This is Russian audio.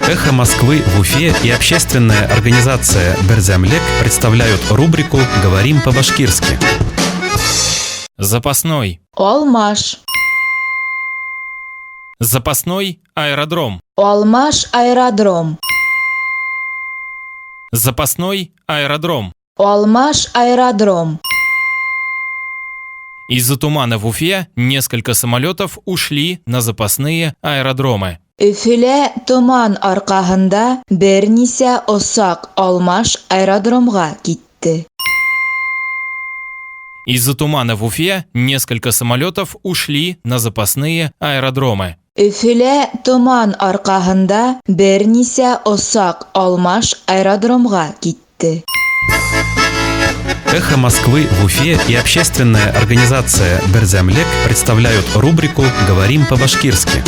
«Эхо Москвы» в Уфе и общественная организация «Берзямлек» представляют рубрику «Говорим по-башкирски». Запасной. Алмаш. Запасной аэродром. Алмаш аэродром. Запасной аэродром. Алмаш аэродром. Из-за тумана в Уфе несколько самолетов ушли на запасные аэродромы. Өфөлә туман аркаһында бернисә осак Алмаш аэродромга китте. Из-за тумана в Уфе несколько самолетов ушли на запасные аэродромы. Өфөлә туман аркаһында бернисә осак Алмаш аэродромга китте. «Эхо Москвы» в Уфе и общественная организация «Берзямлек» представляют рубрику «Говорим по-башкирски».